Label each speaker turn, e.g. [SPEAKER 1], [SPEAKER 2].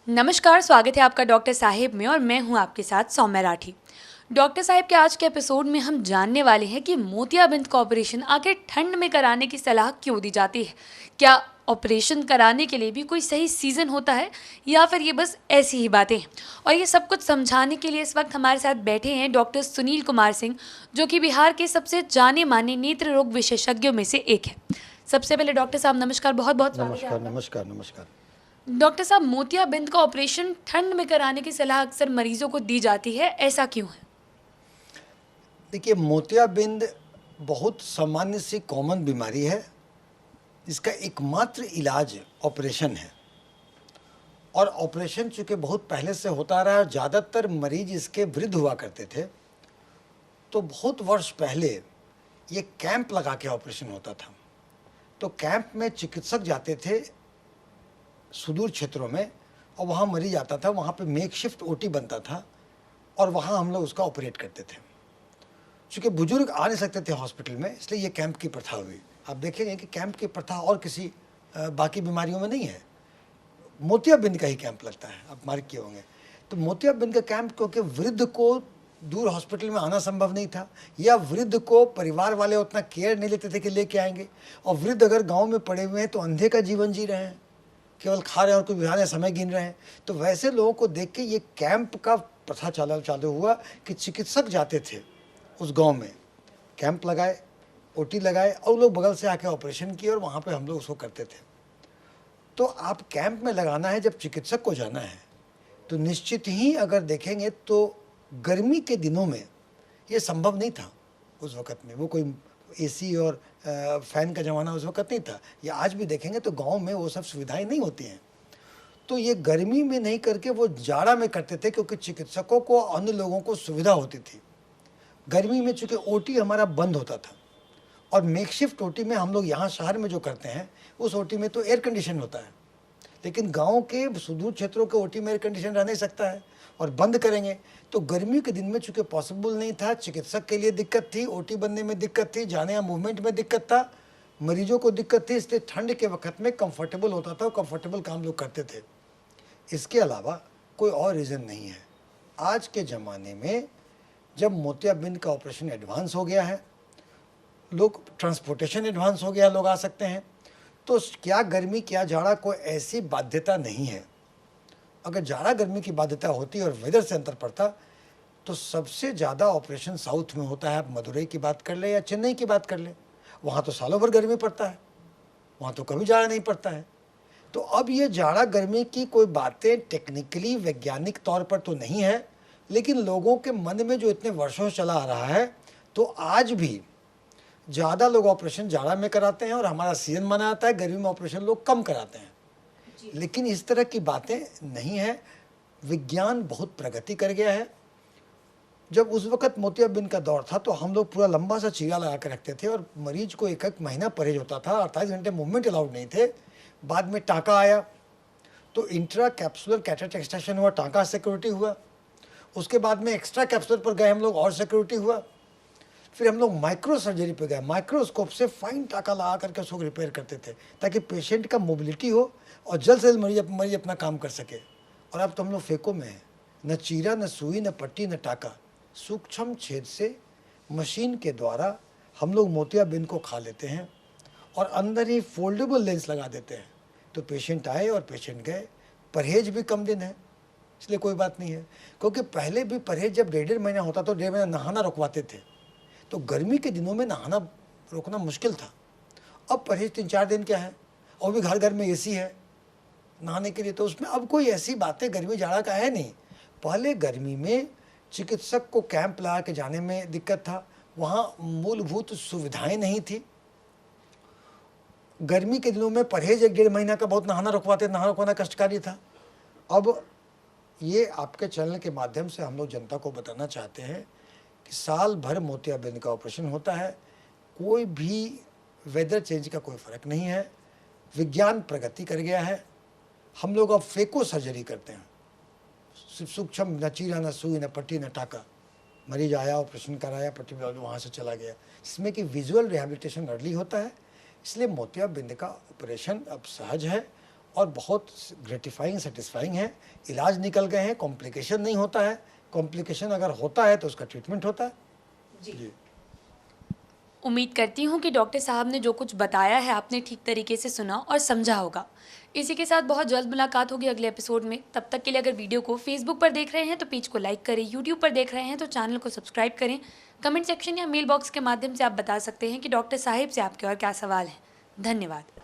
[SPEAKER 1] नमस्कार, स्वागत है आपका डॉक्टर साहिब में और मैं हूं आपके साथ सौम्या राठी। डॉक्टर साहिब के आज के एपिसोड में हम जानने वाले हैं कि मोतियाबिंद का ऑपरेशन आखिर ठंड में कराने की सलाह क्यों दी जाती है। क्या ऑपरेशन कराने के लिए भी कोई सही सीज़न होता है या फिर ये बस ऐसी ही बातें हैं। और ये सब कुछ समझाने के लिए इस वक्त हमारे साथ बैठे हैं डॉक्टर सुनील कुमार सिंह, जो कि बिहार के सबसे जाने माने नेत्र रोग विशेषज्ञों में से एक है। सबसे पहले डॉक्टर साहब नमस्कार, बहुत बहुत स्वागत है
[SPEAKER 2] नमस्कार
[SPEAKER 1] आपका।
[SPEAKER 2] नमस्कार नमस्कार।
[SPEAKER 1] डॉक्टर साहब, मोतियाबिंद का ऑपरेशन ठंड में कराने की सलाह अक्सर मरीजों को दी जाती है, ऐसा क्यों है?
[SPEAKER 2] देखिए, मोतियाबिंद बहुत सामान्य सी कॉमन बीमारी है जिसका एकमात्र इलाज ऑपरेशन है। और ऑपरेशन चूँकि बहुत पहले से होता रहा है, ज़्यादातर मरीज इसके वृद्ध हुआ करते थे, तो बहुत वर्ष पहले ये कैंप लगा के ऑपरेशन होता था। तो कैंप में चिकित्सक जाते थे सुदूर क्षेत्रों में और वहाँ मरीज आता था, वहाँ पे मेकशिफ्ट ओटी बनता था और वहाँ हम लोग उसका ऑपरेट करते थे। चूँकि बुजुर्ग आ नहीं सकते थे हॉस्पिटल में, इसलिए ये कैंप की प्रथा हुई। आप देखेंगे कि कैंप की प्रथा और किसी बाकी बीमारियों में नहीं है, मोतियाबिंद का ही कैंप लगता है, आप मार्क किए होंगे। तो मोतियाबिंद का कैंप क्योंकि वृद्ध को दूर हॉस्पिटल में आना संभव नहीं था, या वृद्ध को परिवार वाले उतना केयर नहीं लेते थे कि लेके आएंगे, और वृद्ध अगर गाँव में पड़े हुए हैं तो अंधे का जीवन जी रहे हैं, केवल खा रहे हैं और कुछ बिहार समय गिन रहे हैं। तो वैसे लोगों को देख के ये कैंप का प्रथा चालू हुआ कि चिकित्सक जाते थे उस गांव में, कैंप लगाए, ओटी लगाए और लोग बगल से आके ऑपरेशन किए और वहाँ पे हम लोग उसको करते थे। तो आप कैंप में लगाना है जब चिकित्सक को जाना है तो निश्चित ही अगर देखेंगे तो गर्मी के दिनों में ये संभव नहीं था। उस वक़्त में वो कोई एसी और फ़ैन का ज़माना उस वक़्त नहीं था, या आज भी देखेंगे तो गांव में वो सब सुविधाएं नहीं होती हैं। तो ये गर्मी में नहीं करके वो जाड़ा में करते थे, क्योंकि चिकित्सकों को अन्य लोगों को सुविधा होती थी। गर्मी में चूँकि ओटी हमारा बंद होता था, और मेकशिफ्ट ओटी में हम लोग यहाँ शहर में जो करते हैं उस ओटी में तो एयर कंडीशन होता है, लेकिन गांव के सुदूर क्षेत्रों के ओटी में एयर कंडीशन रह नहीं सकता है, और बंद करेंगे तो गर्मी के दिन में चूँकि पॉसिबल नहीं था, चिकित्सक के लिए दिक्कत थी, ओटी बनने में दिक्कत थी, जाने या मूवमेंट में दिक्कत था, मरीजों को दिक्कत थी, इसलिए ठंड के वक्त में कंफर्टेबल होता था और कंफर्टेबल काम लोग करते थे। इसके अलावा कोई और रीज़न नहीं है। आज के ज़माने में जब मोतियाबिंद का ऑपरेशन एडवांस हो गया है, लोग ट्रांसपोर्टेशन एडवांस हो गया, लोग आ सकते हैं, तो क्या गर्मी क्या जाड़ा कोई ऐसी बाध्यता नहीं है। अगर जाड़ा गर्मी की बाध्यता होती और वेदर से अंतर पड़ता तो सबसे ज़्यादा ऑपरेशन साउथ में होता है। आप मदुरई की बात कर ले या चेन्नई की बात कर ले, वहाँ तो सालों भर गर्मी पड़ता है, वहाँ तो कभी जाड़ा नहीं पड़ता है। तो अब ये जाड़ा गर्मी की कोई बातें टेक्निकली वैज्ञानिक तौर पर तो नहीं है, लेकिन लोगों के मन में जो इतने वर्षों से चला आ रहा है, तो आज भी ज़्यादा लोग ऑपरेशन जाड़ा में कराते हैं और हमारा सीजन माना जाता है, गर्मी में ऑपरेशन लोग कम कराते हैं। लेकिन इस तरह की बातें नहीं है। विज्ञान बहुत प्रगति कर गया है। जब उस वक़्त मोतियाबिंद का दौर था तो हम लोग पूरा लंबा सा चीरा लगा कर रखते थे और मरीज को एक एक महीना परहेज होता था, 48 घंटे मूवमेंट अलाउड नहीं थे। बाद में टाँका आया तो इंट्रा कैप्सुलर कैटेटर एक्सट्रैक्शन हुआ, टाँका सिक्योरिटी हुआ। उसके बाद में एक्स्ट्रा कैप्सुलर पर गए हम लोग और सिक्योरिटी हुआ। फिर हम लोग माइक्रो सर्जरी पे गए, माइक्रोस्कोप से फाइन टाँका लगा करके उसको रिपेयर करते थे ताकि पेशेंट का मोबिलिटी हो और जल्द से जल्द मरीज अपना काम कर सके। और अब तो हम लोग फेको में हैं, न चीरा न सुई न पट्टी न टाँका, सूक्ष्म छेद से मशीन के द्वारा हम लोग मोतियाबिंद को खा लेते हैं और अंदर ही फोल्डेबल लेंस लगा देते हैं। तो पेशेंट आए और पेशेंट गए। परहेज भी कम दिन है, इसलिए कोई बात नहीं है। क्योंकि पहले भी परहेज जब 1.5 महीना होता तो 1.5 महीना नहाना रुकवाते थे, तो गर्मी के दिनों में नहाना रोकना मुश्किल था। अब परहेज 3-4 दिन क्या है, और भी घर घर में एसी है नहाने के लिए, तो उसमें अब कोई ऐसी बातें गर्मी जाड़ा का है नहीं। पहले गर्मी में चिकित्सक को कैंप लगा के जाने में दिक्कत था, वहाँ मूलभूत सुविधाएं नहीं थी। गर्मी के दिनों में परहेज 1-1.5 महीना का बहुत नहाना रुकवाते, नहाना रुकवाना कष्टकारी था। अब ये आपके चैनल के माध्यम से हम लोग जनता को बताना चाहते हैं कि साल भर मोतियाबिंद का ऑपरेशन होता है, कोई भी वेदर चेंज का कोई फ़र्क नहीं है। विज्ञान प्रगति कर गया है। हम लोग अब फेको सर्जरी करते हैं, सिर्फ सूक्ष्म, न चीरा न सुई न पट्टी न टाँका। मरीज आया, ऑपरेशन कराया, पट्टी वहाँ से चला गया। इसमें कि विजुअल रिहैबिलिटेशन अर्ली होता है, इसलिए मोतियाबिंद का ऑपरेशन अब सहज है और बहुत ग्रेटिफाइंग सेटिस्फाइंग है। इलाज निकल गए हैं, कॉम्प्लिकेशन नहीं होता है। कॉम्प्लिकेशन अगर होता है तो उसका ट्रीटमेंट होता है।
[SPEAKER 1] जी। उम्मीद करती हूँ कि डॉक्टर साहब ने जो कुछ बताया है आपने ठीक तरीके से सुना और समझा होगा। इसी के साथ बहुत जल्द मुलाकात होगी अगले एपिसोड में। तब तक के लिए अगर वीडियो को फेसबुक पर देख रहे हैं तो पेज को लाइक करें, यूट्यूब पर देख रहे हैं तो चैनल को सब्सक्राइब करें। कमेंट सेक्शन या मेल बॉक्स के माध्यम से आप बता सकते हैं कि डॉक्टर साहिब से आपके और क्या सवाल हैं। धन्यवाद।